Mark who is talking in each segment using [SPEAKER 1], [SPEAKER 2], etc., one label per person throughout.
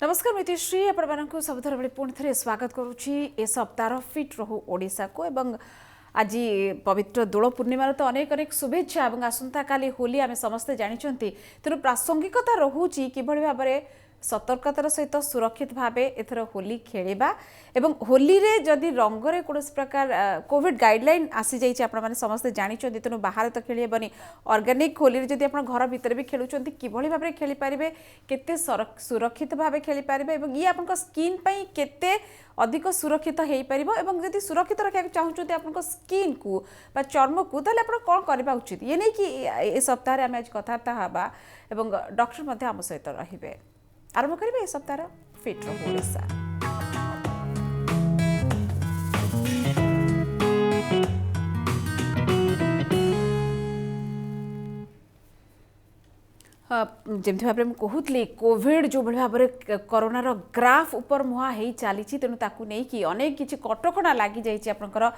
[SPEAKER 1] नमस्कार मितिश्री आपण सबुथर बेले पुणी थे स्वागत करुच्ची ए सप्ताह फिट रहू ओडिशा को एवं आज पवित्र दोल पूर्णिमार तो अनेक अनेक शुभेच्छा और आसंता काली होली आम समस्ते जानते तेणु प्रासंगिकता रोचे कि भाव में सतर्कतार सहित सुरक्षित भाव एथर होली खेलिबा एवं होली रे जदि रंगरे कौन प्रकार कोविड गाइडलाइन आसी जाइए आपण समस्ते जानते तेणु बाहर तो खेलबनी ऑर्गेनिक होली रे जदि आपण घर भितर भी खेलुंट कि भाव में खेली पारे केते सुरक्षित भाव खेली पारे ये आप स्किन केते अधिक सुरक्षित हो पार और जब सुरक्षित रखा चाहते आप स्किन को चर्म को ताले आप कौन करवा उचित ये नहीं कि ए सप्ताह आम आज कथबार्ता हाँ और डॉक्टर आम सहित रे आरंभ करेंगे ए सप्ताह फिट रहू ओडिशा। जमी भाव में कहूली कोविड जो भाव में कोरोनार ग्राफ उपर मुहा हो चली तेणु ताकू नहीं कि अनेक किसी कटकणा लगी जाइए आपंकर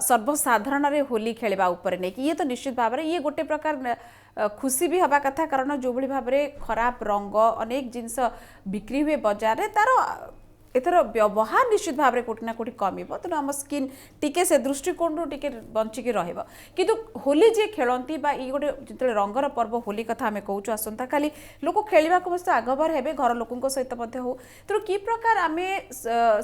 [SPEAKER 1] सर्वसाधारण होली खेलवा उपर नहीं कि ये तो निश्चित भाव में ये गोटे प्रकार खुशी भी हवा कथा कारण जो भाव में खराब रंग अनेक जिनस बिक्री हुए बजार में तार एथर व्यवहार निश्चित भाव में कोटि ना कोटि कमिब तेणु आम स्किन टिके से दृष्टिकोण टिके बंचिकी रहिबो किंतु होली जे खेलती बा ई गोटे जिते रंगर पर्व होली कथा आम कहूँ आसंता काली लोक खेलवा को मस्त आगभर हेबे घर लोकों सहित हो तेणु कि प्रकार आम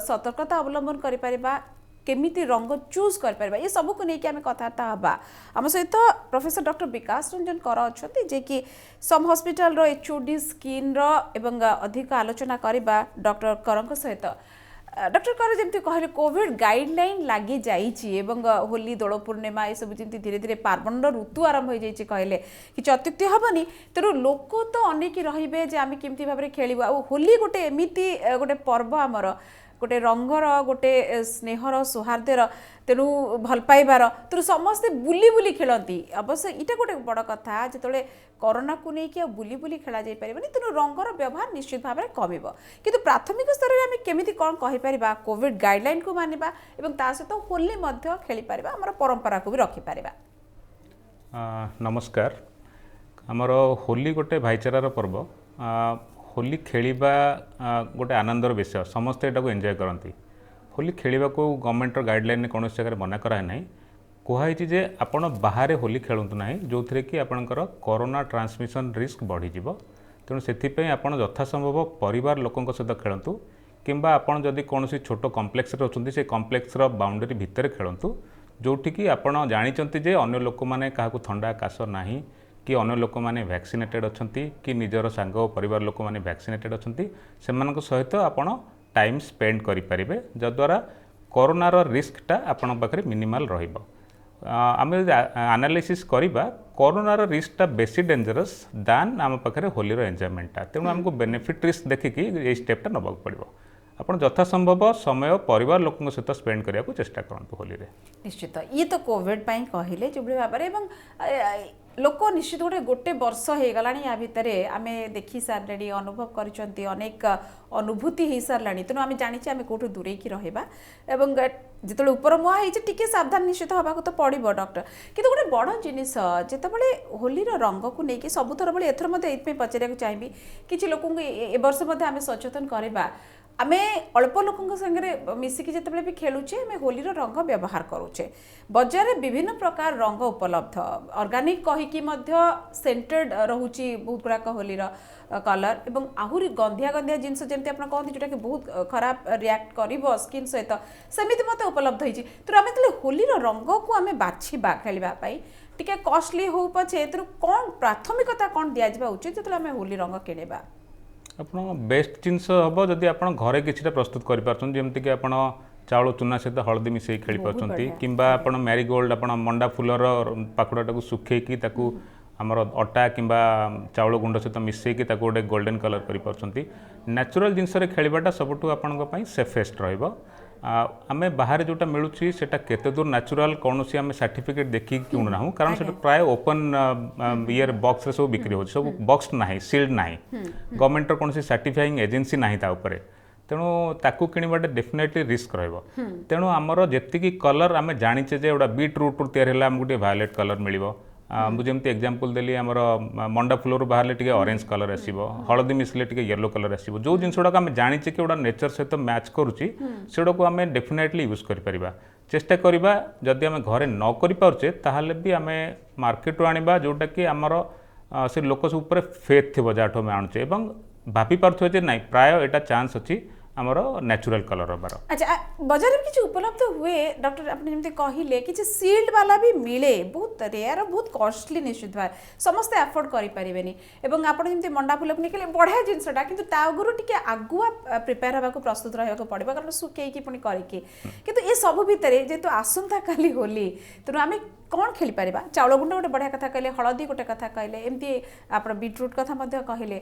[SPEAKER 1] सतर्कता अवलंबन करिपरिबा केमिति रंग चूज कर ये सब को लेकिन आम कथबार्ता हाँ आम सहित प्रोफेसर डॉक्टर विकास रंजन कर अच्छा जे कि सम हॉस्पिटल रो एचओडी स्किन रो एवं अधिक आलोचना करवा डॉक्टर कर सहित डॉक्टर कर जमी कहले कोविड गाइडलाइन लगी जाइए होली दोल पूर्णिमा ये सब जमी धीरे धीरे पार्वण ऋतु आरंभ हो जाइए कहले कि अत्युक्ति हेनी तेणु लोक तो अनेक रे आम केमती भाव में खेलू आ होली गोटे एमती गोटे पर्व आमर गोटे रंगर गोटे स्नेहर सौहार्दर तेणु भल पाइबार तेणु समस्ते बुली बुली खेलती अवश्य इटा गोटे बड़ कथा जिते कोरोना को लेकिन बुली बुली खेल जापर तेणु रंगर व्यवहार निश्चित भाव में कमिब किंतु प्राथमिक स्तर में आम केमी कौन कहीपर कोविड गाइडलाइन को मानिबा एवं ता सहित होली खेली पार आम परंपरा को भी रखिपर।
[SPEAKER 2] नमस्कार आमर होली गोटे भाईचारार पर्व होली खेलिबा गोटे आनंदर विषय समस्ते एटा को एंजॉय करती होली खेलिबा को गवर्नमेंट गाइडलाइन कौन जगह मना कराए ना कहुई जे आपण बाहर होली खेलतु ना जो थे कि आपणकर कोरोना ट्रांसमिशन रिस्क बढ़ी तेणु से आपड़ यथासंभव परिवार लोकों सहित खेलतु किंबा आपड़ जदि कौन छोट कम्प्लेक्स अच्छा से कम्प्लेक्स बाउंडरी भितर खेलतु जोठिकी आपड़ जानते जे अन्य लोक मैंने क्या थंडा काश ना कि अन्य लोक मैंने वैक्सीनेटेड अच्छा कि निजर सांग परिवार लोक मैंने वैक्सीनेटेड अच्छा से सहित आपण टाइम स्पेंड करें जद्वारा कोरोनार रिस्कटा आपण पाखे मिनिमाल आम एनालिसिस करवा कोरोनार रिस्कटा बेसी डेंजरस दान आम पाखे होलीर एंजॉयमेंटा तेणु आमको बेनिफिट रिस्क देखिकी ये स्टेपटा नबाक पड़ो आप यथासंभव समय परिवार लोकों सहित स्पेंड करने को चेष्टा करूँ होली रे।
[SPEAKER 1] निश्चित ये तो कोविड कहले जो भाव में लोक निश्चित गोटे वर्ष हो गला या भितर आम देखी सारे अनुभव कर अनेक अनुभूति हो सारे तेणु आम जानी आम कौटू दूरे रहा जिते ऊपर मुहा टी सावधान निश्चित हवा तो पड़ो डॉक्टर किंतु गोटे बड़ जिनिस जितेबाला होलीर रंग को लेकिन सबुथर भाई एथर ये पचार चाहिए किसी लोक ए वर्ष आम सचेतन करवा आमे अल्प लोकों संगे मिसिकी जिते भी खेलुचे आम होलीर रंग व्यवहार करुचे बजार में विभिन्न प्रकार रंग उपलब्ध ऑर्गेनिक कहीकि सेंटेड रोचे बहुत गुड़ाक होलीर कलर एवं आहरी गंधिया गंधिया जिनस जमी आप कहते जोटा कि बहुत खराब रिएक्ट कर स्किन सहित सेमती मत उपलब्ध होती तेणु आम जो होलीर रंग को आम बाछा खेलवाई टी कॉस्टली हो पछे तेणु कौन प्राथमिकता कौन दिजा उचित जो आम होली रंग किणवा
[SPEAKER 2] आप बेस्ट जिनस हम जदि आप घरे किसी प्रस्तुत करमती कि आप चाउल चूना सहित हलदी मिसई खेली पार्टी किंबा आप मैरीगोल्ड आप मंडा फूलर पाखुड़ा सुखेकी आमर अटा किंबा चाउल गुंड सहित मिसईकी गोटे गोल्डन कलर कर नेचुरल जिनस खेलवाटा सबुठ आपण सेफेस्ट आमे बाहर जोटा मिलूँ से केते दूर नेचुरल कौन सी आम सर्टिफिकेट देखिए किणुना कारण से प्राय ओपन ईयर बॉक्स रे सब बिक्री हो सब बॉक्स ना सील्ड ना गवर्नमेंट कौन सर्टिफाइंग एजेंसी ना तेणु ताकू किणवाटे डेफिनेटली रिस्क तेणु आमर जी कलर आम जाचे जे गोटा बीट रूट तैयारी आमको भायोलेट कलर मिल मुझे एग्जांपल देली आमर मंडा फुलर बाहर टे ऑरेंज कलर आसो हलदी मिसले टे येलो कलर आसो जो जिन गुड़ाक आम जाचे कि गोटा नेचर सहित मैच करुच्ची से आम डेफिनेटली यूज कर चेष्टा करवा जदि आम घरे न करें ताहले भी आम मार्केट आने जोटा कि आमर से लोक सब फेथ थी जहाँ आम आणुचे भाभी पार्थे ना प्राय एटा चांस अच्छी आमर नेचुरल कलर हबार।
[SPEAKER 1] अच्छा बाजार में किसी उपलब्ध हुए डॉक्टर आपने जमी कहले कि सील्ड वाला भी मिले बहुत रेयर बहुत कॉस्टली निश्चित भाव समस्ते अफोर्ड करें एवं आप जमी मंडा फूल निकले बढ़िया जिनसटा कि आगुरी टी आगुआ प्रिपेयर होगा प्रस्तुत रहा पड़ो कारण सुखी पुणी करके कितु ये सब भितर जेहेतु आसंता काली होली तेणु आम कौन खेली पारिबा चाउल गुंड गोटे बढ़िया कथा कहले हलदी गोटे कथा कहले एमती आप बीटरूट कथा कहले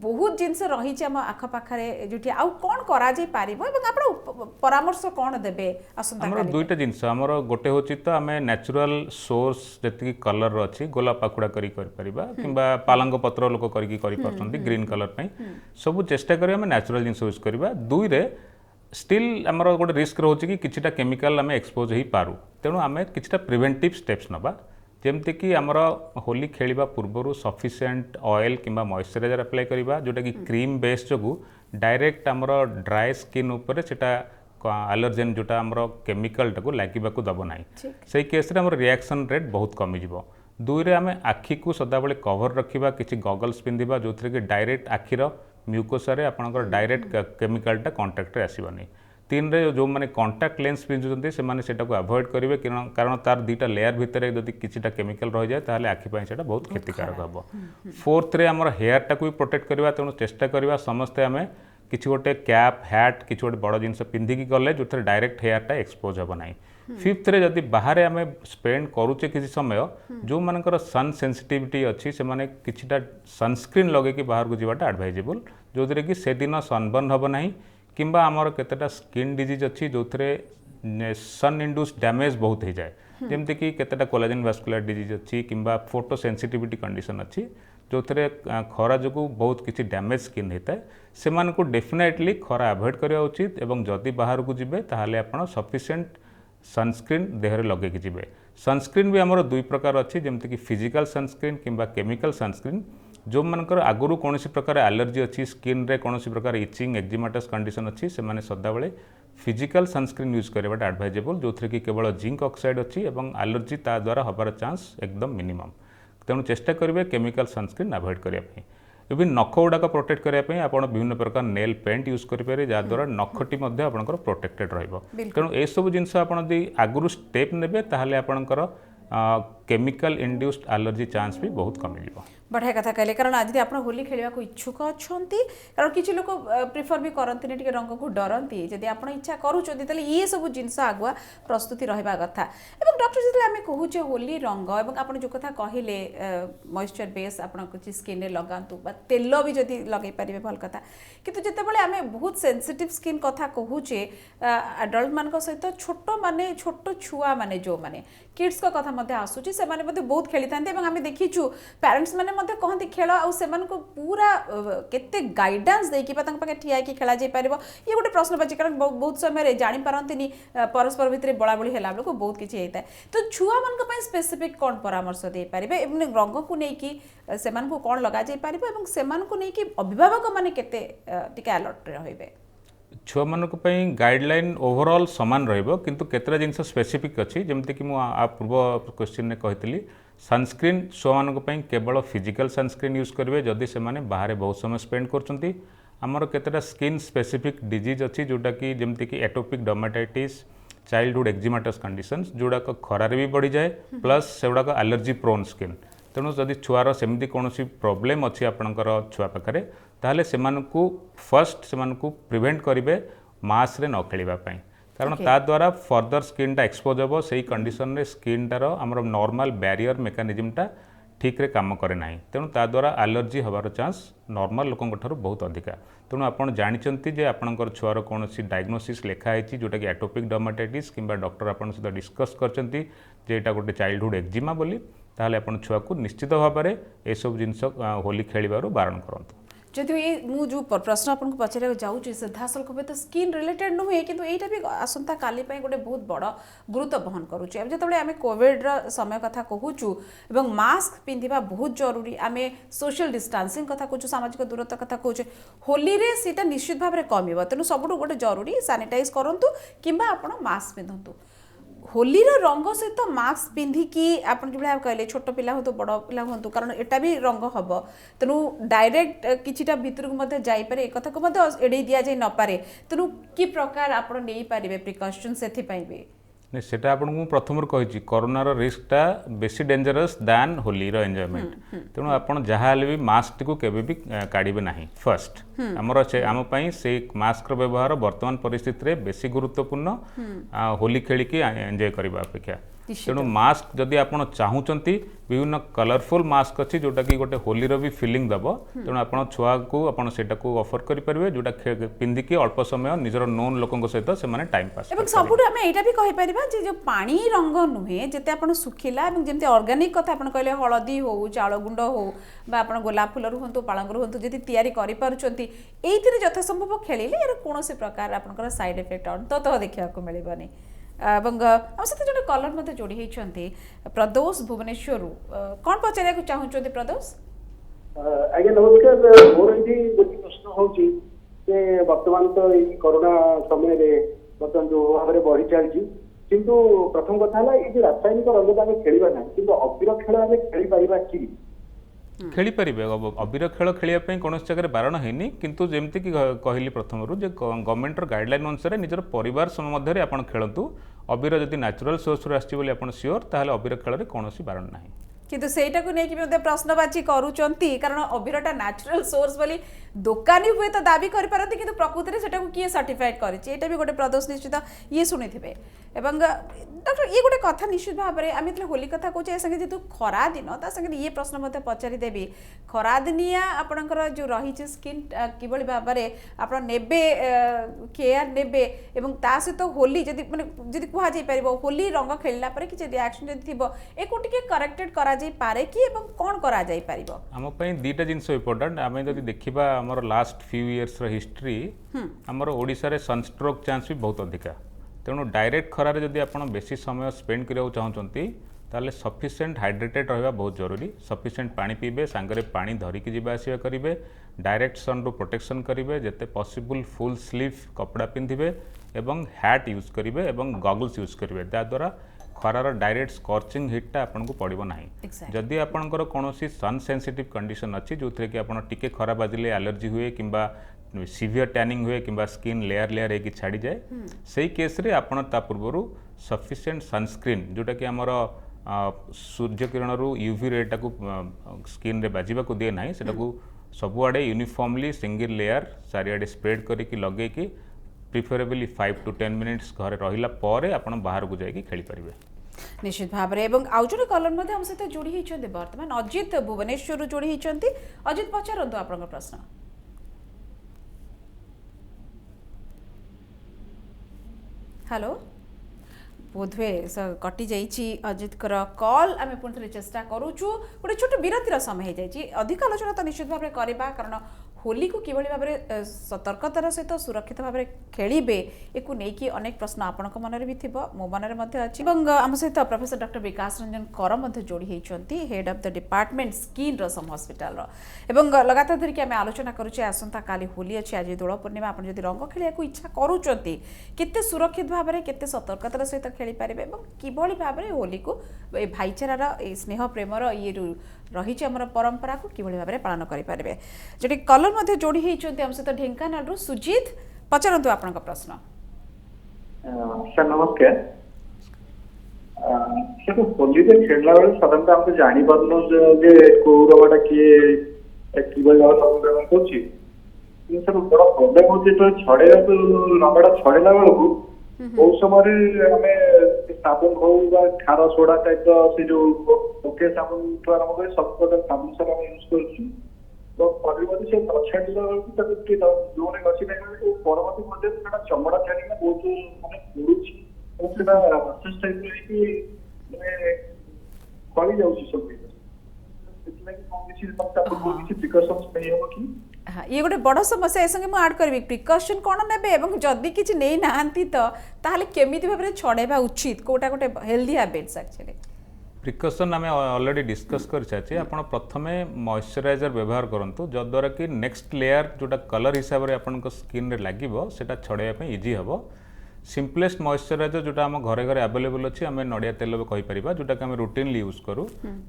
[SPEAKER 1] बहुत जिनस रही आम आखपाखे जो आउ कौन करा जाई पारिबो एवं आपण परामर्श कौन देबे आसंता
[SPEAKER 2] हमर दुईटा जिनस हमर गोटे होची तो आमे नेचुरल सोर्स जति कलर अछि गोलाप पाकुड़ा करी परिबा किंबा पालंग पत्र लोक करी परछंती ग्रीन कलर पई सब चेष्टा करी आमे नेचुरल जिनस यूज करबा दुई रे स्टिल आमर गोटे रिस्क रोचे कि किछिटा केमिकल आम एक्सपोज हो पारू तेणु आम किछिटा प्रिवेंटिव स्टेप्स नबा जेमती कि आमर होली खेलिबा पूर्वरु सफिशिएंट ऑयल किंबा मॉइस्चराइजर अप्लाई करबा जोटा कि क्रीम बेस जोगु डायरेक्ट आमर ड्राई स्किन उपरे सेटा एलर्जेन जोटा आमर केमिकल टाको लागिबाकू दबो नाही सेही केस रे आमर रिएक्शन रेट बहुत कमी जिवो। दुई रे आमे आखि को सदाबेले कवर रखिबा किछि गॉगल्स पिंधिबा जोथरे कि डायरेक्ट आखिर म्यूकोसा रे आपनकर डायरेक्ट केमिकलटा कांटेक्ट रे आसीबनी। तीन रे जो माने कांटेक्ट लेंस पिंधुचंती से माने सेटा को अवॉइड करिवे कारण तार दुईटा लेयर भितर जदि किछिटा केमिकल रह जाए ताहले आखि पई सेटा बहुत क्षतिकारक हबो। फोर्थ रे हमर हेयर टाको भी प्रोटेक्ट करबा तेणु चेष्टा करबा समस्ते आमे किछि गोटे कैप हैट किछि गोटे बड़ जिनस पिंधिकी गले जो डायरेक्ट हेयरटा एक्सपोज हबो नाही। फिफ्थ रे जदि बाहर आमे स्पेंड करूचे किसी समय जो मानकर सन सेंसिटिविटी अच्छी से माने किछिटा सनस्क्रीन लगे कि बाहर को जीवाटा एडवाइजेबल जो थरे कि से दिन सनबर्न हबो नाही किंबा आमर केतेटा स्किन डिजीज अच्छी जो थरे सन इंड्यूस डैमेज बहुत हो जाए जेमती कि केतेटा कोलाजन वास्कुलर डिजीज अच्छी किंबा फोटो सेंसिटिविटी कंडीशन अच्छी जो थरे खरा जो बहुत किसी डैमेज स्किन होता है से मानकु डेफिनेटली खरा अवॉइड करिया उचित एवं जदि बाहर को जिबे ताहाले आपण सफिशिएंट सनस्क्रीन देहरे लगे कि जिबे। सनस्क्रीन भी आमर दुई प्रकार अच्छी जमती कि फिजिकल सनस्क्रीन किंबा केमिकल सनस्क्रीन जो मानकर आगुरु कौन प्रकार एलर्जी अच्छी स्किन रे कौन प्रकार इचिंग एक्जिमाटस कंडीशन अच्छी से माने सदाबेले फिजिकल सनस्क्रीन यूज करवाटा एडवाइजेबल जो थरे कि केवल जिंक ऑक्साइड अच्छी एवं एलर्जी ता द्वारा हबार चांस एकदम मिनिमम तेणु चेष्टा करेंगे केमिकल सनस्क्रीन अवॉइड करने इवन नख गुड़ाक प्रोटेक्ट करने आप विभिन्न प्रकार नेल पेंट यूज करेंगे जहाँद्वारा नखटी आपंकर प्रोटेक्टेड तेणु यह सब जिन आगुरी स्टेप ने ताहले आपंकर केमिकल इंड्यूस्ड एलर्जी चांस भी बहुत कमी
[SPEAKER 1] बढ़िया कथा कहले कारण आज आप होली खेलने को इच्छुक अच्छा कारण किसी लोग प्रिफर भी करते टे रंग को डरती जब आप इच्छा करुँच ये सब जिनस आगुआ प्रस्तुति रहा कथा और डॉक्टर जो आम कहूचे होली रंग और आप जो कथा कहले मॉइस्चर बेस आप स्किन लगातु तेल भी जदि लगे पारे भल कथा किंतु जितेबाला आम बहुत सेंसिटिव स्किन कथा कहूचे एडल्ट मान सहित छोट माने छोट छुआ माने जो माने किड्स को कथा आसूची से बहुत खेली था आम देखीचु पेरेंट्स मैंने कहते खेल को पूरा केते गाइडेंस देकी पाखे ठिया कि खेल जापर ये गोटे प्रश्न बाची कारण बहुत समय जापारती परस्पर भितर बड़ा बड़ी है बेलू बहुत किसी होता है तो छुआ मान स्पेसिफिक कौन परामर्श दे पारे रंग को लेकिन से कौन लगा जापर से अभिभावक मैंने केते अलर्ट रहे
[SPEAKER 2] छुआ मानक गाइडलाइन ओवरऑल सामान रहिबो किंतु केतरा जिनस स्पेसिफिक अच्छी जमती कि पूर्व क्वेश्चन ने कही सनस्क्रीन छुआ मानक केवल फिजिकल सनस्क्रीन यूज करेंगे जदि से माने बाहर बहुत समय स्पेंड करचंती आमर केतरा स्किन स्पेसिफिक डिजीज अच्छी जोटा कि जमती कि atopic dermatitis childhood eczematous conditions जोड़ाक खरारे भी बढ़ी जाए प्लस से गुड़ाक एलर्जी प्रोन स्किन तेणु जदि छुआर सेमती कौन प्रोब्लेम अच्छी आपणकर छुआ पाखे ताहले सेमानकु फर्स्ट सेमानकु प्रिवेंट करेंगे मास रे न खेलवाई कारण ता द्वारा फर्दर स्किन टा एक्सपोज हम से कंडीशन रे स्किन टार आमर नॉर्मल बैरियर मेकानिजमटा ठीक रे काम करे ना तेणु ता द्वारा एलर्जी हबार चांस नॉर्मल लोकों ठारू बहुत अधिका तेणु आपन जानिचंती जे आपनकर छुआर कौन डायग्नोसिस लिखाई जोटा कि एटोपिक डर्माटाइटिस किंबा डॉक्टर आपन सहित डिस्कस करचंती जे एटा गोटे चाइल्डहुड एक्जिमा बोली ताहले आपन छुआ को निश्चित भाव में यह सब जिनस होली खेलिबारु बारण करंतु।
[SPEAKER 1] जदि ये मु जो प्रश्न आपको पचार जाऊँगी सीधासल भाव तो स्किन रिलेटेड नुहे कि यहाँ भी आसंता काली गोटे बहुत बड़ गुरुत्व बहन करुचे जो आम कोविड समय कथा कहूँ मास्क पिंधा बहुत जरूरी आम सोशल डिस्टेंसिंग कथा कहूँ सामाजिक दूरत्व कथा कहूँ होली रे सीटा निश्चित भाव में कम तेणु सबुठ गोटे जरूरी सैनिटाइज करूँ कि आप मास्क पिंधतु होली रंग सहित मास्क पिंधिकी आप जो कहले छोट पिला हो तो बड़ पिला हूँ कारण एटा भी रंग हम तेणु डायरेक्ट किछिटा भितर को जापे एक को एड़े दि जाए नपे तेणु कि प्रकार आप नहीं पारे प्रिकसन से भी
[SPEAKER 2] नहीं सेटा आपको प्रथम कही कोरोनार रिस्कटा बेसी डेंजरस दैन होलीर एंजॉयमेंट तेणु आपड़ जहाँ भी मास्क टी केवे भी काढ़े ना फर्स्ट आमर आम से मास्क व्यवहार वर्तमान परिस्थिति रे बेसी गुरुत्वपूर्ण होली खेलिकी एंजॉय करने अपेक्षा तेणु मास्क जदि आप चाहूँगी विभिन्न कलरफुल मास्क अच्छी जोटा कि गोटे होलीर भी फिलिंग दब तेणु आप छुआ को आपको ऑफर करेंगे जोटा पिंधिकी अल्प समय निजर नोन लोकों सहित से टाइम पास
[SPEAKER 1] सब आम यहाँ भी कहीपर जो पानी रंग नुहे जिते आप सुखिला जमी अर्गानिक कथा आप कहले हलदी हो चाउल गुंड हो आप गोलाप फूल हूँ पालंग हूँ जी या यथासंभव खेलिले यार कौन प्रकार आप साइड इफेक्ट अंततः देखा मिलनी आम सहित जो कलर जोड़ी होती प्रदोष भुवनेश्वर कौन पचार चाहते प्रदोष
[SPEAKER 3] आज्ञा नमस्कार मोर ये गोटे प्रश्न हूँ बर्तमान तो ये कोरोना समय बर्तमान जो भाव में बढ़ी चलती किंतु प्रथम कथा है ये रासायनिक रंग तो आम खेल ना कि अबीर खेल आम खेल पार कि
[SPEAKER 2] खेली पारे अबीर खेल खेलने कौन जगह बारण है किंतु जमती कहली प्रथम गवर्नमेंटर गाइडलाइन अनुसार निजर परिवार मध्य आप खेलतु अबीर जब नेचुरल सोर्स आप सियोर ताल अबीर खेल कौन बारण ना
[SPEAKER 1] किंतु सेटा को लेकिन प्रश्नवाची करुँच कारण अबीरटा नेचुरल सोर्स बोली दोकानी हुए तो दाबी करपारती किंतु प्रकृति में सेटा किए सर्टिफाइड कर भी गोटे प्रदोष निश्चित ये शुणी थे डॉक्टर ये गोटे कथा निश्चित भाव में आम जो होली कथा कहे संगे जेहतु खरा दिन ता संगे ये प्रश्न मत पचारिदेवी खरा दिनिया आपणकर जो रही स्किन किभली भाव में आप नेबे केयर नेबे ता सहित होली जदि माने कहुपर होली रंग खेलला पर किसी रिएक्शन जदि थी एक करेक्टेड करा पारे कि कौन करा जाई परिबो
[SPEAKER 2] आम दुईटा जिनस इम्पोर्टाट आम जब देखा आमर लास्ट फ्यू इयर्स हिस्ट्री आमर ओडिशा रे सनस्ट्रोक चांस भी बहुत अधिका तेणु डायरेक्ट खरार जदि आप बेसी समय स्पेंड करने चाहते ताले सफिशिएंट हाइड्रेटेड रहा बहुत जरूरी सफिशिएंट पानी पीबे सांगरे पानी धरिकी जीवा आसिया करेंगे डायरेक्ट सन रू प्रोटेक्शन करेंगे जिते पॉसिबल फुल स्लीव कपड़ा पिंधे एवं हैट यूज करेंगे एवं गॉगल्स यूज करेंगे त्याद्वारा खरार डायरेक्ट स्कॉचिंग हिट्टा आपको पड़ो ना जदि आपंकर कौन सन सेंसिटिव कंडीशन अच्छी जो थे कि आप टिके खरा बाजिले एलर्जी हुए किंबा सीवियर टैनिंग हुए कि स्किन लेयर लेयर होगी छाड़ी जाए से केस रे आपण ता पूर्व सफिशिएंट सनस्क्रीन जोटा कि आमर सूर्य किरण रु यूवी रेटा को स्किन रे बाजिबा को दिए ना सेटा को सबुआड़े यूनिफॉर्मली सिंगल लेयर चारिआडे स्प्रेड करके लगेकी प्रिफरेबली 5 to 10 मिनिट्स घरे रहिला परे आपण बाहर को जाइए खेली पारिबे
[SPEAKER 1] निश्चित भाव में आउ जो कलर आम सहित जोड़ी होती बर्तमान अजित भुवनेश्वर जोड़ी होती अजित पचारतु आप प्रश्न हेलो बोधवे कटि जाइए अजित कॉल आम पुणी चेष्टा करुचु गोटे छोट विरतिर समय हो जाए अधिक आलोचना तो निश्चित भाव में करवा कारण होली को किभली भाव में सतर्कतार सहित सुरक्षित भाव में खेलिबे एकु नेकी अनेक प्रश्न आपनक मनरे भी थिबो मो मनरे मध्ये अछि आम सहित प्रोफेसर डॉक्टर विकास रंजन कर मध्ये जोड़ी होइछंती head of the department skin SUM hospital एवं लगातार धरिक आम आलोचना करुचे आसंता काली होली अछि आज दोल पूर्णिमा आपण जदि रंग खेलिया को इच्छा करूचंती केते सुरक्षित भाव में केते सतर्कतार सहित खेली पारिबे एवं किभली भाव में होली को भाईचारार स्नेह प्रेमर ये रही आमर परंपरा को किभली भाव में पालन करें जो कलर मध्ये जोड़ी होती आम सहित ढेंकानाल सुजीत पचारतु आपण प्रश्न
[SPEAKER 3] सर नमस्कार सर होली खेलला बेले साधारणतः आम जानी पारनु जे को रंगटा किए कि सर बड़ा प्रोब्लेम होती तो छड़ेगा तो रंगटा छड़ेला बेलू बहुत समय आम साबुन हो खार सोडा टाइप से जो ओके साबुन आरम्भ कर सब प्रकार साबुन सर आम यूज कर तो परिवर्तन से छाड़ला बेलू जो गसी नहीं परवर्ती चमड़ा छाड़िना बहुत माने पड़ुची प्रोसेस टाइप फली जाऊँ सब किसी प्रिकसन्स नहीं हम कि
[SPEAKER 1] हाँ ये गोटे बड़ समस्या ए संगे मु ऐड करबी प्रिकॉशन कोन नेबे एवं जदी किछि नै नाहंती तो ताहले केमिति भाबरे छडेबा उचित कोटा गोटे हेल्दी हैबिट्स एक्चुअली
[SPEAKER 2] प्रिकसन आम अलरेडी डिस्कस कर सारी आप प्रथमे मॉइस्चराइजर व्यवहार करूँ जद्वारा कि नेक्स्ट लेयर जोटा कलर हिसाब से आपन स्किन रे लागिबो सेटा छड़ाइबा इजी हम सिंपलेस्ट मॉइस्चराइजर जोटा आम घरे घरे अवेलेबल अच्छी आम नड़िया तेल कहीपर जोटा कि आम रुटीनली यूज करूँ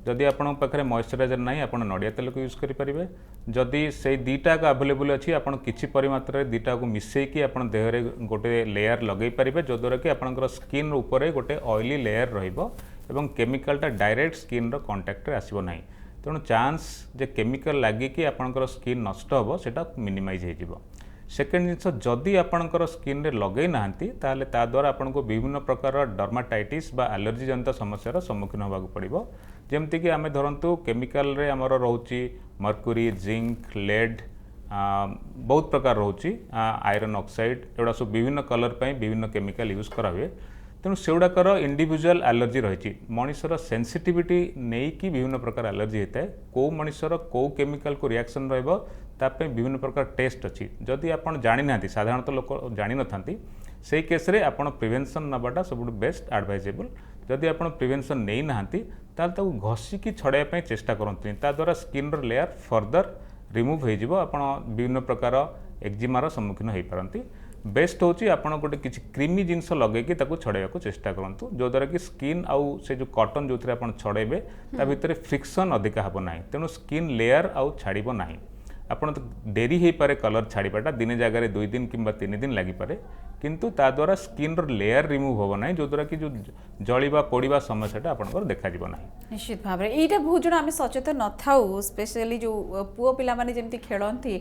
[SPEAKER 2] जदि आपन पाखे मॉइस्चराइजर ना आप नड़िया तेल को यूज करेंगे जदि से दीटा अवेलेबल अच्छी आपन किछि परिमात्रा दीटा को मिसेकी आपन देहरे गोटे लेयर लगे पारे जद्वारा कि आपन स्किन उपरे गोटे ऑयली लेयर रहिबो एवं केमिकलटा डायरेक्ट स्किन रो कांटेक्ट रे आसीबो नाही तेणु चांस जे केमिकल लागिकी आपनकर स्किन नष्ट हो सेटा मिनिमाइज हो जिवो सेकेंड जिनस जदि आपनकर स्किन रे लगे नाहंती ताले ता द्वारा आपनको विभिन्न प्रकार डर्माटाइटिस बा एलर्जी जनित समस्यार सम्मुखीन होबाक पड़िबो जेमति कि आमे धरंतु केमिकल रे हमर रहउची मर्क्यूरी जिंक लेड बहुत प्रकार रहउची आयरन ऑक्साइड एडा सब विभिन्न कलर पई विभिन्न केमिकल यूज करा हुए तेणु सेगुड़ाकर इंडिविजुअल एलर्जी रही मनीषर सेंसिटिविटी नहीं कि विभिन्न प्रकार एलर्जी होता है कौ मनीषर कौ केमिकल को रिएक्शन रही विभिन्न प्रकार टेस्ट अच्छी जदि आप जानी ना साधारणतः लोक जानी न था से केस रे आपण प्रिवेंशन नवाटा सब बेस्ट एडवाइजेबल जदि आप प्रिवेंशन नहीं ना घषिकी छड़ाई चेष्टा करते द्वारा स्किन लेयर फर्दर रिमूव हो विभिन्न प्रकार एक्जिमार सम्मुखीन हो पारती बेस्ट होची आपण गोटे किसी क्रीमी जिनस लगे छड़ाइबा चेष्टा करूँ जो द्वारा कि स्किन आउ से जो कॉटन जो आप छड़ेबे ता भितर फ्रिक्शन अधिका हम ना तेणु स्किन लेयर आउ छाड़ब ना आपड़ तो डेरी हो पारे कलर छाड़ाटा दिन जगह 2 दिन कि 3 दिन लगिपे किंतु ता द्वारा स्किन लेयर रिमूव हो ना जो द्वारा कि जो जलिबा पोड़ीबा समस्याटा आपनकर देखा जीव ना
[SPEAKER 1] निश्चित भाव एटा बहुत जन आम सचेतन न थाउ स्पेशली जो पुओ पिला माने जेमती खेलती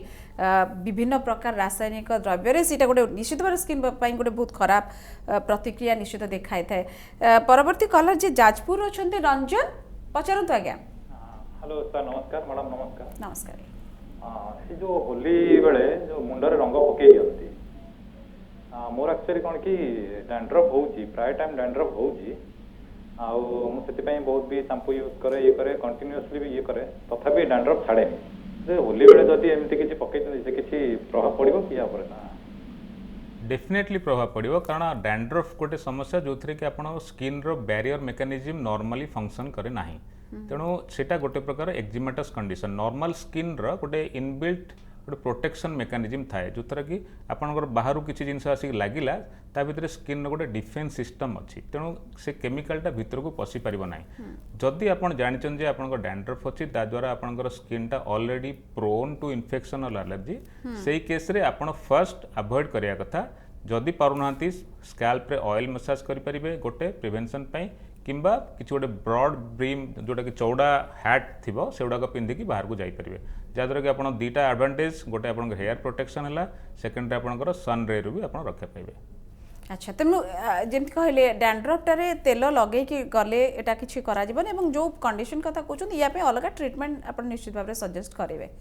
[SPEAKER 1] विभिन्न प्रकार रासायनिक द्रव्य से गोटे निश्चित भाव स्किन गोटे बहुत खराब प्रतिक्रिया निश्चित देखाई थाए परवर्ती कलर जे जाजपुर अच्छा रंजन पचारतु आज्ञा
[SPEAKER 4] हेलो सर नमस्कार मैडम नमस्कार
[SPEAKER 1] नमस्कार
[SPEAKER 4] ये जो होली बेले जो मुंडरे रंग पकई दिखती मोर एक्चुअली कौन कि डैंड्रफ होची प्राय टाइम डैंड्रफ होची मुझे बहुत भी शैम्पू यूज करे ये करे कंटिन्यूअसली भी ये करे तथापि डैंड्रफ छाड़े होली बेले जदि एमती किसी पकई किसी प्रभाव पड़ो कि
[SPEAKER 2] डेफिनेटली प्रभाव पड़ो कारण डैंड्रफ गोटे समस्या जो थी कि आप स्किन रो बैरियर मेकानिज्म नॉर्मली फंक्शन करे नाही तेणु सेटा गोटे प्रकार एक्जिमेटस कंडीशन नॉर्मल स्किन रो गोटे इनबिल्ट गोटे प्रोटेक्शन मेकानिज्म थाए जो तरह कि आपंकर बाहर किसी जिन आसिक लगिला ता भितर स्किन गोटे डिफेन्स सिस्टम अच्छी तेणु से केमिकलटा भितर को पशि पार ना जदि आप जानते जे आप डैंड्रफ अच्छी द्वारा आपंकर स्किनटा ऑलरेडी प्रोन टू इन्फेक्शन और एलर्जी से केस रे आप फर्स्ट अवॉइड करिया कथा जदि पारुना स्कैल्प रे ऑयल मसाज करें गोटे प्रिवेंशन किंबा किसी गोटे ब्रॉड ब्रीम जोटा कि चौड़ा हैट थी से गुड़ाक पिंधिकी बाहर को जापरेंगे जहाँद्वारा कि आप दुईटा एडवांटेज गोटे आप हेयर प्रोटेक्शन है सेकेंड आपंकर सन रे भी आप रक्षा पाइबे
[SPEAKER 1] अच्छा तेणु जमी कहले डैंड्रफटारे तेल लगे गले एटा किछि करा जिवनी एवं जो कंडीशन कथा कहउछन या पे अलग ट्रीटमेंट आप निश्चित भाव सजेस्ट करेंगे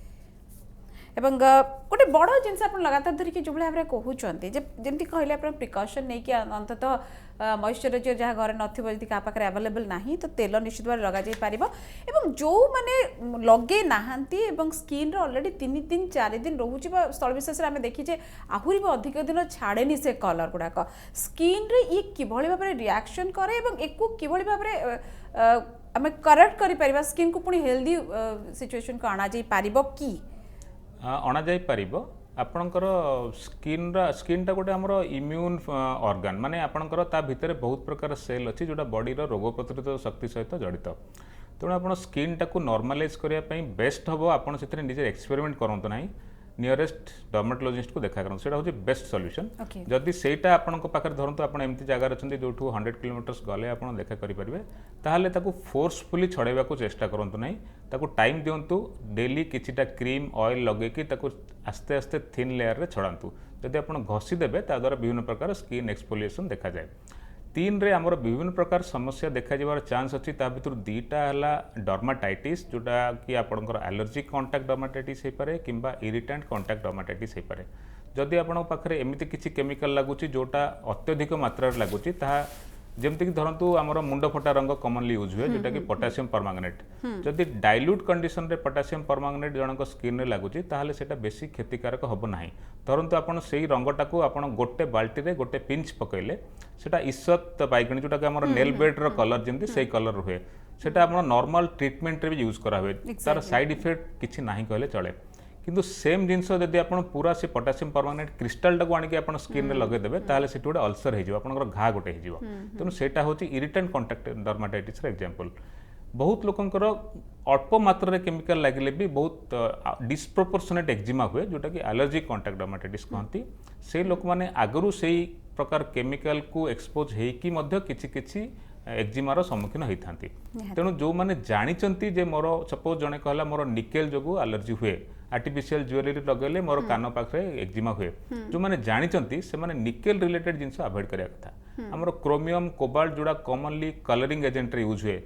[SPEAKER 1] एवं गोटे बड़ जिनस आप लगातार धरिकी जो भाव में कहते जमी कहले आप प्रिकसन नहीं कि अंततः मॉइस्चराइजर जहाँ घर नथी क्या पाखे अवेलेबल ना तो तेल निश्चित भाव लग जापर एवं जो मैंने लगे नहांती स्किन ऑलरेडी 3 दिन 4 दिन रोचे स्थल विशेष आम देखीचे आहरी भी अधिक दिन छाड़ेनी से कलर गुड़ाक स्किन रे ये किभली भाव में रिएक्शन करे एक किभली भाव में आम करेक्ट कर स्किन को पुणी हेल्दी सिचुएशन को अणा जा पार कि
[SPEAKER 2] अणा जापर आपणकर स्किनटा गोटे आमर इम्यून ऑर्गन माने आपणकर ता भितर बहुत प्रकार सेल अच्छी जोटा बॉडी रोग प्रतिरोधक शक्ति सहित जड़ित तेणु आप स्किनटा को नॉर्मलाइज करने बेस्ट हम आप निजे एक्सपेरिमेंट करते ना नियरेस्ट डर्माटोलॉजिस्ट को देखा करूँ सेटा हूँ बेस्ट सॉल्यूशन जदि सेटा आपन पाखे धरतु आप एमती जगार अच्छा जो 100 किलोमीटर्स गले आप देखा करेंगे ताहले ताकू फोर्सफुली छड़ाइबा को चेष्टा करंतु नहीं ताकू टाइम दिंतु डेली किछिटा क्रीम ऑयल लगेकी ताकू आस्ते आस्ते थिन लेयर रे छड़ातु जदि आप घसी देबे ता द्वारा विभिन्न प्रकार स्किन एक्सफोलिएशन देखा जाए 3 रे आमर विभिन्न प्रकार समस्या देखा जाबार चांस अच्छी ता भितर 2टा हला डर्माटाइटिस जोटा कि आपनकर एलर्जिक कांटेक्ट डर्माटाइटिस हे पारे किंबा इरिटेंट कांटेक्ट डर्माटाइटिस हे पारे जदि आपन पाखरे एमिति किछि केमिकल लागुची जोटा अत्यधिक मात्रा रे लागुची ता ଯେମିତିକି ଧରନ୍ତୁ ଆମର ମୁଣ୍ଡ ଫଟା ରଙ୍ଗ କମନଲି ୟୁଜ୍ ହୁଏ ଯେଉଁଟାକି ପଟାସିୟମ୍ ପରମାଙ୍ଗନେଟ୍ ଯଦି ଡାଇଲ୍ୟୁଟ୍ କଣ୍ଡିସନରେ ପଟାସିୟମ୍ ପରମାଙ୍ଗନେଟ୍ ଜଣଙ୍କ ସ୍କିନ୍ରେ ଲାଗୁଛି ତାହେଲେ ସେଇଟା ବେଶୀ କ୍ଷତିକାରକ ହେବ ନାହିଁ। ଧରନ୍ତୁ ଆପଣ ସେଇ ରଙ୍ଗଟାକୁ ଆପଣ ଗୋଟେ ବାଲ୍ଟିରେ ଗୋଟେ ପିଞ୍ଚ ପକାଇଲେ ସେଇଟା ଇସତ ବାଇଗଣୀ ଯେଉଁଟାକି ଆମର ନେଲ୍ ବେଡ୍ର କଲର୍ ଯେମିତି ସେଇ କଲର୍ ହୁଏ। ସେଇଟା ଆପଣ ନର୍ମାଲ ଟ୍ରିଟମେଣ୍ଟରେ ବି ୟୁଜ୍ କରାହୁଏ, ତାର ସାଇଡ୍ ଇଫେକ୍ଟ କିଛି ନାହିଁ କହିଲେ ଚଳେ। କିନ୍ତୁ ସେମ୍ ଜିନିଷ ଯଦି ଆପଣ ପୁରା ସେ ପଟାସିୟମ୍ ପରମାଙ୍ଗନେଟ୍ କ୍ରିଷ୍ଟାଲଟାକୁ ଆଣିକି ଆପଣ ସ୍କିନ୍ରେ ଲଗାଇଦେବେ ତାହେଲେ ସେଠି ଗୋଟେ ଅଲସର ହେଇଯିବ, ଆପଣଙ୍କର ଘା ଗୋଟେ ହେଇଯିବ। ତେଣୁ ସେଇଟା ହେଉଛି ଇରିଟାଣ୍ଟ କଣ୍ଟାକ୍ଟ ଡର୍ମାଟାଇଟିସ୍ର ଏକ୍ଜାମ୍ପଲ୍। ବହୁତ ଲୋକଙ୍କର ଅଳ୍ପ ମାତ୍ରାରେ କେମିକାଲ ଲାଗିଲେ ବି ବହୁତ ଡିସ୍ପ୍ରୋପୋର୍ସନେଟ୍ ଏକ୍ଜିମା ହୁଏ ଯେଉଁଟାକି ଆଲର୍ଜିକ୍ କଣ୍ଟାକ୍ଟ ଡର୍ମାଟାଇଟିସ୍ କହନ୍ତି। ସେଇ ଲୋକମାନେ ଆଗରୁ ସେଇ ପ୍ରକାର କେମିକାଲକୁ ଏକ୍ସପୋଜ୍ ହେଇକି ମଧ୍ୟ କିଛି କିଛି ଏକ୍ଜିମାର ସମ୍ମୁଖୀନ ହୋଇଥାନ୍ତି। ତେଣୁ ଯେଉଁମାନେ ଜାଣିଛନ୍ତି ଯେ ମୋର ସପୋଜ୍ ଜଣେ କହିଲା ମୋର ନିକେଲ ଯୋଗୁଁ ଆଲର୍ଜି ହୁଏ, ଆର୍ଟିଫିସିଆଲ ଜୁଏଲେରୀ ଲଗାଇଲେ ମୋର କାନ ପାଖରେ ଏକ୍ଜିମା ହୁଏ, ଯେଉଁମାନେ ଜାଣିଛନ୍ତି ସେମାନେ ନିକେଲ ରିଲେଟେଡ୍ ଜିନିଷ ଆଭଏଡ୍ କରିବା କଥା। ଆମର କ୍ରୋମିୟମ୍ କୋବାଲ୍ଟ ଯେଉଁଟା କମନଲି କଲରିଂ ଏଜେଣ୍ଟରେ ୟୁଜ୍ ହୁଏ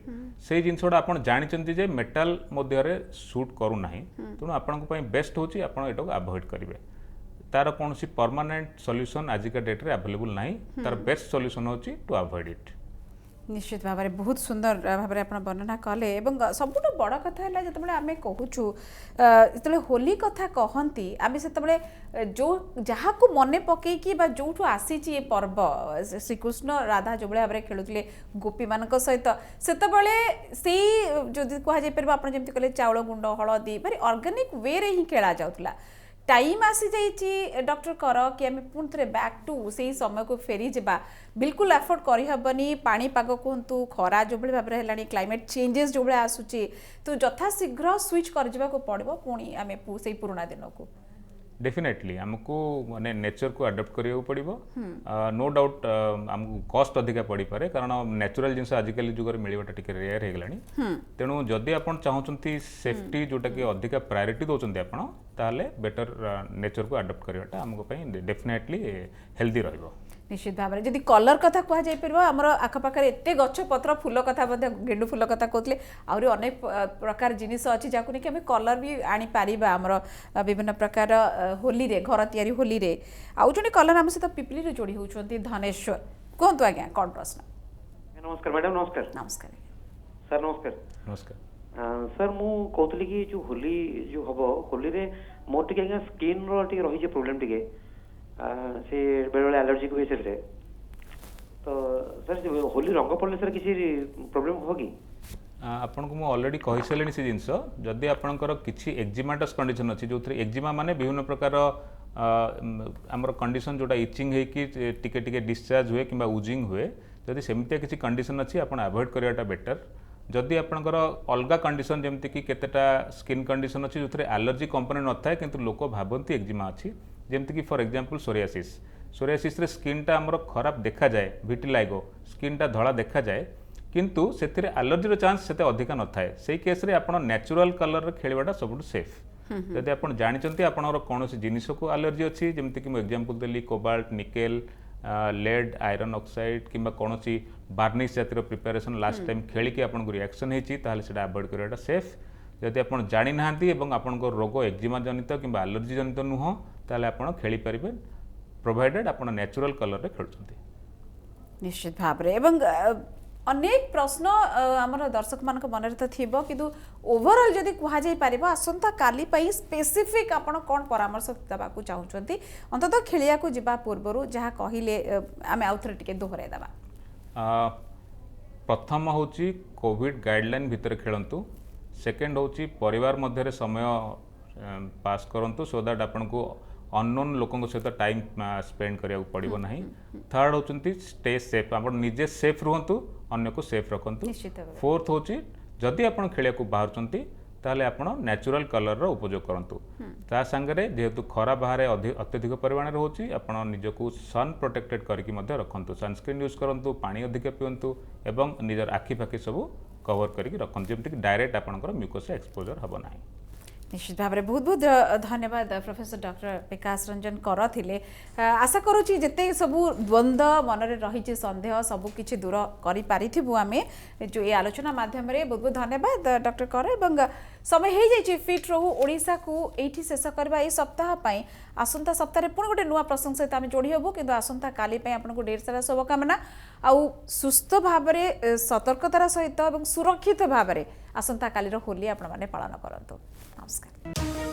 [SPEAKER 2] ସେଇ ଜିନିଷଟା ଆପଣ ଜାଣିଛନ୍ତି ଯେ ମେଟାଲ ମୋ ଦେହରେ ସୁଟ୍ କରୁନାହିଁ, ତେଣୁ ଆପଣଙ୍କ ପାଇଁ ବେଷ୍ଟ ହେଉଛି ଆପଣ ଏଟାକୁ ଆଭଏଡ୍ କରିବେ। ତାର କୌଣସି ପରମାନେଣ୍ଟ ସଲ୍ୟୁସନ୍ ଆଜିକା ଡେଟ୍ରେ ଆଭେଲେବୁଲ୍ ନାହିଁ, ତାର ବେଷ୍ଟ ସଲ୍ୟୁସନ୍ ହେଉଛି ଟୁ ଆଭଏଡ୍ ଇଟ୍।
[SPEAKER 1] निश्चित भाव में बहुत सुंदर भाव में आप वर्णना कले सबुठ बड़ कथा है जो आम कहूँ जो होली कथा कहती आम से जो जहाँ को मन पकईकि जो आसी ये पर्व श्रीकृष्ण राधा जो भाव में खेलुले गोपी मान सहित से जो कहुपर आप जमी कहले चाउल गुंड हलदी भारी ऑर्गेनिक वे रे ही खेला जाउतला टाइम आसी जाइए डॉक्टर कर कि आम पुणी थे बैक टू से समय को फेरी जा बिल्कुल एफोर्ड करहबनी पाणीपाग कहतु खरा जो भाव में है क्लाइमेट चेंजेस जो भाई आसूची तो यथाशीघ्र स्विच कर पड़ो पुणी आम से पुराणा दिन को
[SPEAKER 2] डेफिनेटली आमको माने नेचर को अडॉप्ट करिया पड़िबो। नो डाउट आमको कॉस्ट अधिका पड़ी पारे कारण नेचुरल जिनस आजिकल जुगर मिलवाटा टिके रेयर हे गलानी। तेणु जदि आपण चाहउचंती सेफ्टी जोटा कि अधिका प्रायोरिटी दोचंती आपण ताले बेटर नेचर को अडॉप्ट करिवाटा हमको पई डेफिनेटली हेल्दी रहइबो।
[SPEAKER 1] निश्चित भाव में जदि कलर कथा कह जापर आमर आखपाखे एत गछ पत्र फूल कथा गेंडु फूल कथा कहते आहरी अनेक प्रकार जिनिस अच्छी जहाँ नहीं आम कलर भी आनीपर आमर विभिन्न प्रकार होली रे घर तैयारी होली रे आउ जड़े कलर आम सहित पिपली जोड़ी होती धनेश्वर कहतु आज्ञा कौन प्रश्न?
[SPEAKER 5] नमस्कार मैडम। नमस्कार
[SPEAKER 1] नमस्कार
[SPEAKER 5] सर। नमस्कार
[SPEAKER 2] नमस्कार
[SPEAKER 5] सर मु कहतली कि जो होली जो हम होली रे मोर टिके आज्ञा स्किन रो रही प्रोब्लेम टिके से बेले बेले एलर्जी को से तो सर होली रंग पड़े सर किसी प्रोब्लेम हो कि
[SPEAKER 2] आपन को मु ऑलरेडी कहि सलेनी से जिंस जदि आपनकर किछि एक्जिमाटस कंडीशन अछि जो एक्जिमा माने विभिन्न प्रकार आमर कंडीशन जोटा इचिंग है कि टिके टिके डिस्चार्ज हुए किंबा उजिंग हुए जदि सेमितिया किछि कंडीशन अछि आपण अवॉइड करियाटा बेटर। जदि आपनकर अलगा कंडीशन जेमति कि केतेटा स्किन कंडीशन अछि जोथरे एलर्जी कंपोनेंट नथाय किंतु लोक भाबंती एक्जिमा अछि जेमति कि फॉर एग्जांपल सोरियासिस रे स्किन टा हमर खराब देखा जाए विटिलाइगो स्किन टा धला देखा जाए किंतु सेथिरे एलर्जी रो चांस सेते अधिका नथाय सेही केस रे आपण नेचुरल कलर रे खेलिबाटा सबुठ सेफ। जदि आपण जानिचंती आपणर कोनोसी जिनिस को एलर्जी अछि जेमति कि मु एग्जांपल देली cobalt nickel lead iron oxide किंबा कोनोसी बार्निश जातिर प्रिपरेशन लास्ट टाइम खेलिकी आपन रिएक्शन हेची ताहाले सेटा अवॉइड करियाटा सेफ। जदि आपण जानि नाहांती एवं आपनको रोग एक्जिमा जनित किंबा एलर्जी जनित नुह ताहाले आपण खेली परिबे प्रोवाइडेड आपण नेचुरल कलर रे खेलुचंती।
[SPEAKER 1] निश्चित भाव में अनेक प्रश्न आमर दर्शक मान मन तो थी कि ओवरऑल जदि कहुपर आसंता काली पाई स्पेसिफिक आपण कौन परामर्श देवाक चाहते अंततः खेलिया को जीवा पूर्व जहाँ कहले आम आउ थे टिके दोहराई देवा।
[SPEAKER 2] प्रथम हूँ कोविड गाइडलाइन भितर खेलतु सेकेंड हूँ परिवार मध्य समय पास करंतु सो दैट आपन को अननोन लोकों सहित टाइम स्पेंड करिया पड़ो ना। थर्ड होती स्टे सेफ आप निजे सेफ रुहतु अन्य को सेफ रखु। फोर्थ हूँ जदि आप खेलिया बाहर ताले आपण नेचुरल कलर रो उपयोग करंतु ता संगरे जेहेतु खरा बाहर अत्यधिक परिमाण रे होची आपण निजको सन प्रोटेक्टेड करके मध्य रखंतु सनस्क्रीन यूज करंतु पानी अधिक पियंतु एवं निजर आखि फाखि सब कवर करके रखंतु जेमति डायरेक्ट आपनकर म्यूकोसा एक्सपोजर हबो नाही।
[SPEAKER 1] निश्चित भाव में बहुत बहुत धन्यवाद प्रोफेसर डॉक्टर विकास रंजन कर थिले आशा करुच्ची जिते सबू द्वंद्व मन में रही सन्देह सबू किछि दूर करूँ आम जो ये आलोचना माध्यम बहुत बहुत धन्यवाद डॉक्टर कर एवं समय हो जाइए फिट रहू ओडिशा को एठी शेष करबा ए सप्ताह पई आसंता सप्ताह पुणी गोटे नुआ प्रसंग सहित आम जोड़ी हबू किंतु आसंता काली पई आपनको ढेर सारा शुभकामना आउ सुस्थ भाव में सतर्कतार सहित और सुरक्षित भाव में आसंता कालीर होली आपण माने पालन करंतु नमस्कार।